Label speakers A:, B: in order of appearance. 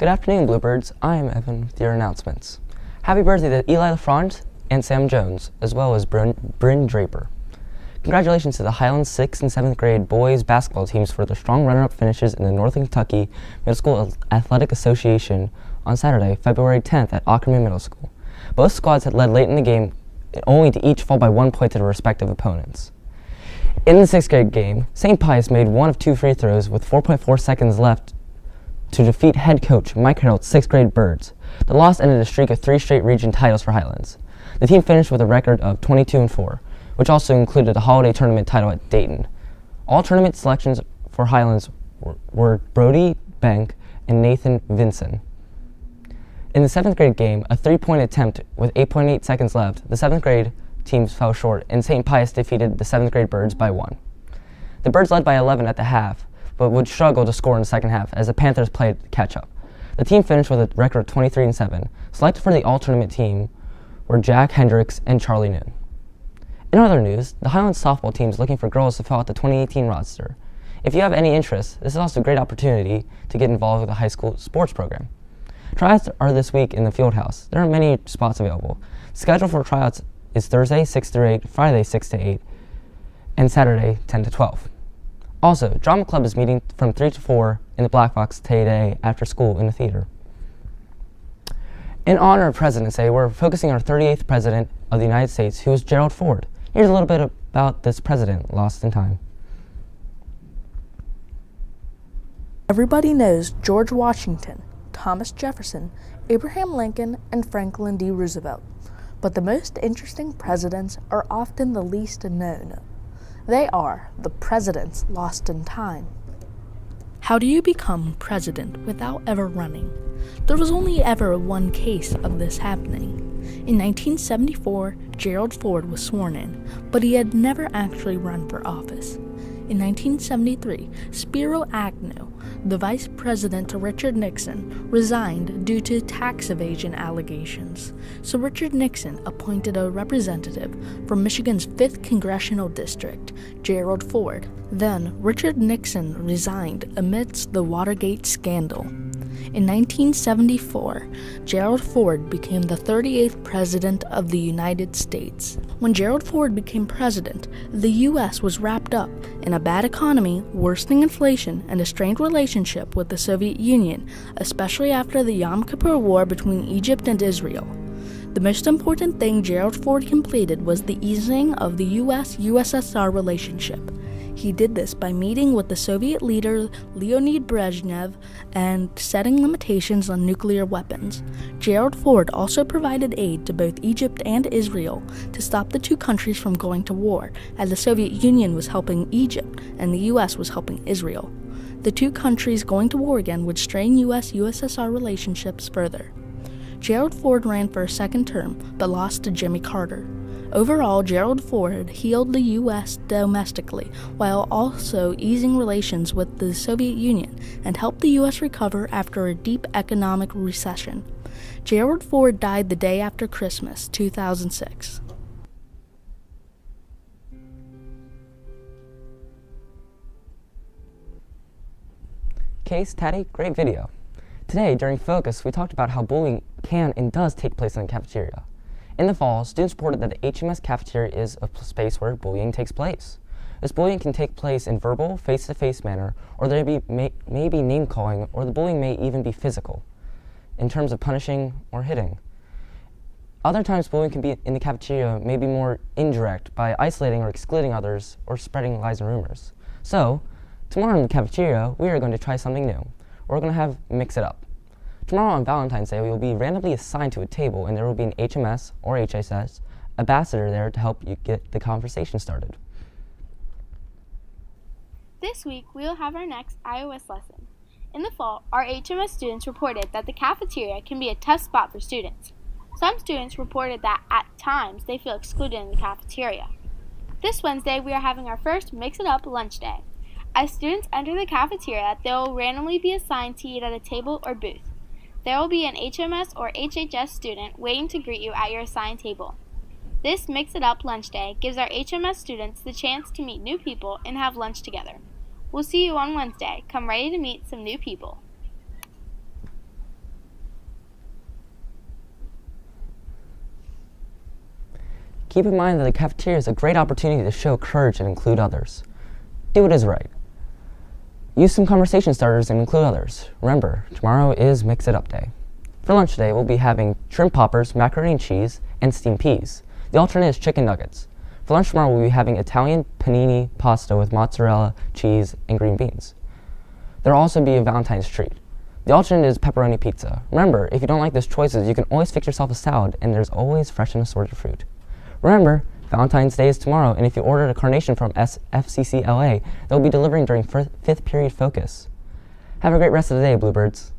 A: Good afternoon, Bluebirds. I am Evan with your announcements. Happy birthday to Eli LaFrance and Sam Jones, as well as Bryn Draper. Congratulations to the Highlands 6th and 7th grade boys basketball teams for their strong runner-up finishes in the Northern Kentucky Middle School Athletic Association on Saturday, February 10th at Ackerman Middle School. Both squads had led late in the game, only to each fall by 1 point to their respective opponents. In the 6th grade game, St. Pius made one of two free throws with 4.4 seconds left to defeat head coach Mike Harold's 6th grade Birds. The loss ended a streak of 3 straight region titles for Highlands. The team finished with a record of 22-4, which also included the holiday tournament title at Dayton. All tournament selections for Highlands were Brody Bank and Nathan Vinson. In the 7th grade game, a 3-point attempt with 8.8 seconds left, the 7th grade teams fell short, and St. Pius defeated the 7th grade Birds by 1. The Birds led by 11 at the half, but would struggle to score in the second half as the Panthers played catch-up. The team finished with a record of 23-7. Selected for the all-tournament team were Jack Hendricks and Charlie Noon. In other news, the Highlands softball team is looking for girls to fill out the 2018 roster. If you have any interest, this is also a great opportunity to get involved with the high school sports program. Tryouts are this week in the field house. There are many spots available. Schedule for tryouts is Thursday 6 to 8, Friday 6 to 8, and Saturday 10 to 12. Also, Drama Club is meeting from 3 to 4 in the Black Box today after school in the theater. In honor of President's Day, we're focusing on our 38th President of the United States, who is Gerald Ford. Here's a little bit about this president lost in time.
B: Everybody knows George Washington, Thomas Jefferson, Abraham Lincoln, and Franklin D. Roosevelt. But the most interesting presidents are often the least known. They are the presidents lost in time. How do you become president without ever running? There was only ever one case of this happening. In 1974, Gerald Ford was sworn in, but he had never actually run for office. In 1973, Spiro Agnew, the vice president to Richard Nixon, resigned due to tax evasion allegations. So Richard Nixon appointed a representative from Michigan's 5th Congressional District, Gerald Ford. Then Richard Nixon resigned amidst the Watergate scandal. In 1974, Gerald Ford became the 38th President of the United States. When Gerald Ford became president, the U.S. was wrapped up in a bad economy, worsening inflation, and a strained relationship with the Soviet Union, especially after the Yom Kippur War between Egypt and Israel. The most important thing Gerald Ford completed was the easing of the U.S.-USSR relationship. He did this by meeting with the Soviet leader Leonid Brezhnev and setting limitations on nuclear weapons. Gerald Ford also provided aid to both Egypt and Israel to stop the two countries from going to war, as the Soviet Union was helping Egypt and the U.S. was helping Israel. The two countries going to war again would strain U.S.-USSR relationships further. Gerald Ford ran for a second term, but lost to Jimmy Carter. Overall, Gerald Ford healed the U.S. domestically, while also easing relations with the Soviet Union and helped the U.S. recover after a deep economic recession. Gerald Ford died the day after Christmas, 2006.
A: Case, Taddy, great video. Today, during Focus, we talked about how bullying can and does take place in the cafeteria. In the fall, students reported that the HMS cafeteria is a space where bullying takes place. This bullying can take place in verbal, face-to-face manner, or there may be name-calling, or the bullying may even be physical, in terms of punishing or hitting. Other times, bullying can be in the cafeteria may be more indirect by isolating or excluding others or spreading lies and rumors. So, tomorrow in the cafeteria, we are going to try something new. We're going to mix it up. Tomorrow on Valentine's Day, we will be randomly assigned to a table, and there will be an HMS or HSS ambassador there to help you get the conversation started.
C: This week, we will have our next iOS lesson. In the fall, our HMS students reported that the cafeteria can be a tough spot for students. Some students reported that at times they feel excluded in the cafeteria. This Wednesday, we are having our first Mix It Up lunch day. As students enter the cafeteria, they will randomly be assigned to eat at a table or booth. There will be an HMS or HHS student waiting to greet you at your assigned table. This Mix It Up lunch day gives our HMS students the chance to meet new people and have lunch together. We'll see you on Wednesday. Come ready to meet some new people.
A: Keep in mind that the cafeteria is a great opportunity to show courage and include others. Do what is right. Use some conversation starters and include others. Remember, tomorrow is Mix It Up Day. For lunch today, we'll be having shrimp poppers, macaroni and cheese, and steamed peas. The alternate is chicken nuggets. For lunch tomorrow, we'll be having Italian panini pasta with mozzarella, cheese, and green beans. There will also be a Valentine's treat. The alternate is pepperoni pizza. Remember, if you don't like those choices, you can always fix yourself a salad, and there's always fresh and assorted fruit. Remember, Valentine's Day is tomorrow, and if you ordered a carnation from FCC LA, they'll be delivering during 5th period focus. Have a great rest of the day, Bluebirds.